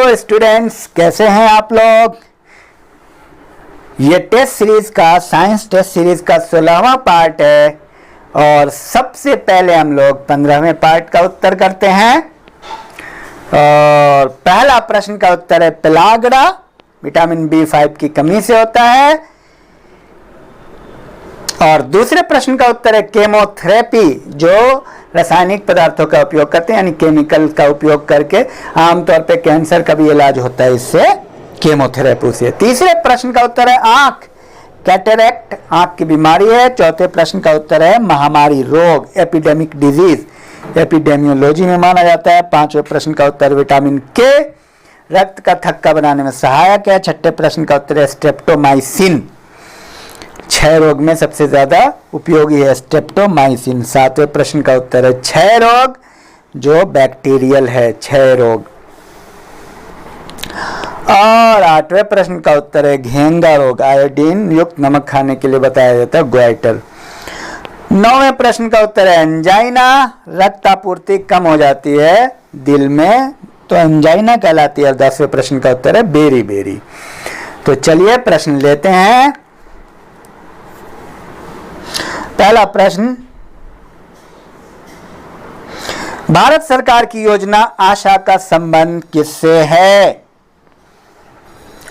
Hello students, कैसे हैं आप लोग। ये टेस्ट सीरीज का साइंस टेस्ट सीरीज का 16वां पार्ट है और सबसे पहले हम लोग 15वें पार्ट का उत्तर करते हैं। और पहला प्रश्न का उत्तर है पेलाग्रा विटामिन B5 की कमी से होता है। और दूसरे प्रश्न का उत्तर है केमोथेरेपी, जो रासायनिक पदार्थों का उपयोग करते हैं यानी केमिकल का उपयोग करके आमतौर पे कैंसर का भी इलाज होता है इससे, केमोथेरेपी से। तीसरे प्रश्न का उत्तर है आंख, कैटरेक्ट आंख की बीमारी है। चौथे प्रश्न का उत्तर है महामारी रोग, एपिडेमिक डिजीज, एपिडेमियोलॉजी में माना जाता है। पांचवें प्रश्न का उत्तर विटामिन के रक्त का थक्का बनाने में सहायक है। छठे प्रश्न का उत्तर है स्ट्रेप्टोमाइसिन, 6 रोग में सबसे ज्यादा उपयोगी है स्ट्रेप्टोमाइसिन। सातवें प्रश्न का उत्तर है 6 रोग जो बैक्टीरियल है, 6 रोग। और आठवें प्रश्न का उत्तर है घेंगा रोग, आयोडीन युक्त नमक खाने के लिए बताया जाता है ग्वाइटर। 9वें प्रश्न का उत्तर है एंजाइना, रक्त आपूर्ति कम हो जाती है दिल में तो एंजाइना कहलाती है। और 10वें प्रश्न का उत्तर है बेरी बेरी। तो चलिए प्रश्न लेते हैं। पहला प्रश्न, भारत सरकार की योजना आशा का संबंध किससे है।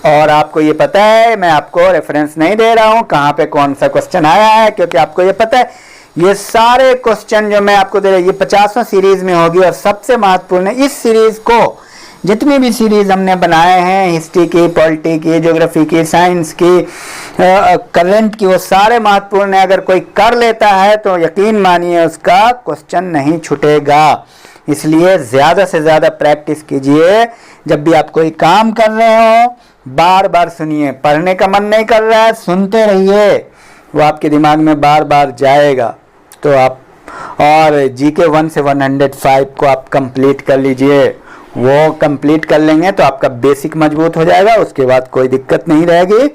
और आपको ये पता है, मैं आपको रेफरेंस नहीं दे रहा हूं कहां पे कौन सा क्वेश्चन आया है, क्योंकि आपको ये पता है ये सारे क्वेश्चन जो मैं आपको दे रहा हूं ये 50वां सीरीज में होगी। और सबसे महत्वपूर्ण है इस सीरीज को, जितनी भी सीरीज हमने बनाए हैं हिस्ट्री की, पॉलिटी की, ज्योग्राफी की, साइंस की, करंट की, वो सारे महत्वपूर्ण है। अगर कोई कर लेता है तो यकीन मानिए उसका क्वेश्चन नहीं छूटेगा। इसलिए ज्यादा से ज्यादा प्रैक्टिस कीजिए। जब भी आप कोई काम कर रहे हो बार बार सुनिए। पढ़ने का मन नहीं कर रहा है, सुनते रहिए, वो आपके दिमाग में बार बार जाएगा। तो आप और जीके 1 से 105 को आप कंप्लीट कर लीजिए। वो कंप्लीट कर लेंगे तो आपका बेसिक मजबूत हो जाएगा, उसके बाद कोई दिक्कत नहीं रहेगी।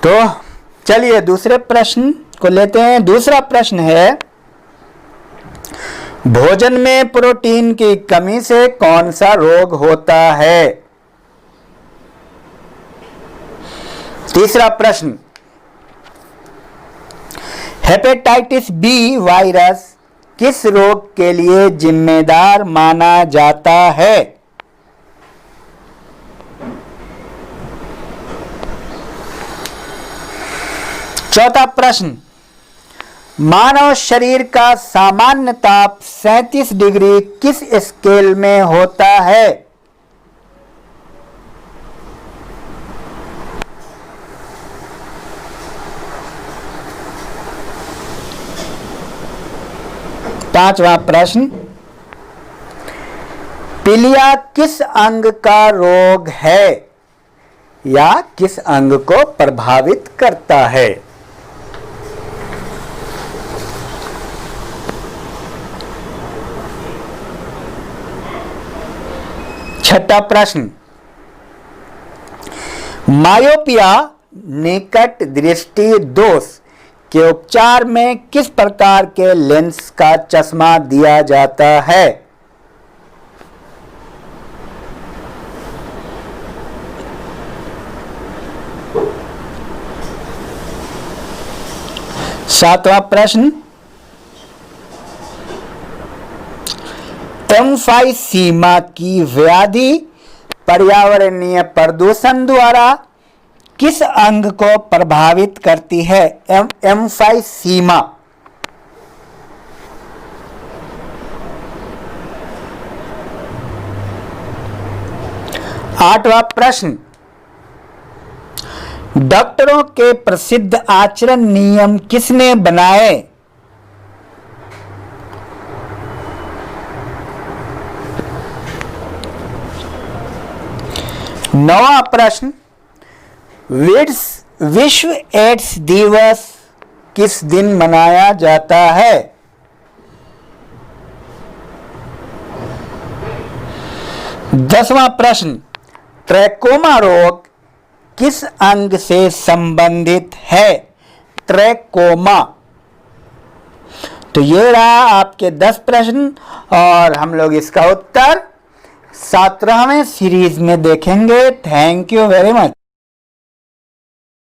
तो चलिए दूसरे प्रश्न को लेते हैं। दूसरा प्रश्न है भोजन में प्रोटीन की कमी से कौन सा रोग होता है। तीसरा प्रश्न, हेपेटाइटिस बी वायरस किस रोग के लिए जिम्मेदार माना जाता है। चौथा प्रश्न, मानव शरीर का सामान्य ताप 37 डिग्री किस स्केल में होता है। पांचवा प्रश्न, पीलिया किस अंग का रोग है या किस अंग को प्रभावित करता है। छठा प्रश्न, मायोपिया निकट दृष्टि दोष के उपचार में किस प्रकार के लेंस का चश्मा दिया जाता है। सातवां प्रश्न, एम्फाइसीमा की व्याधि पर्यावरणीय प्रदूषण द्वारा किस अंग को प्रभावित करती है। एम्फाइसीमा। आठवां प्रश्न, डॉक्टरों के प्रसिद्ध आचरण नियम किसने बनाए। नौवां प्रश्न, विश्व एड्स दिवस किस दिन मनाया जाता है। 10वां प्रश्न, ट्रैकोमा रोग किस अंग से संबंधित है। ट्रैकोमा। तो ये रहा आपके 10 प्रश्न और हम लोग इसका उत्तर 17वें सीरीज में देखेंगे। Thank you very much.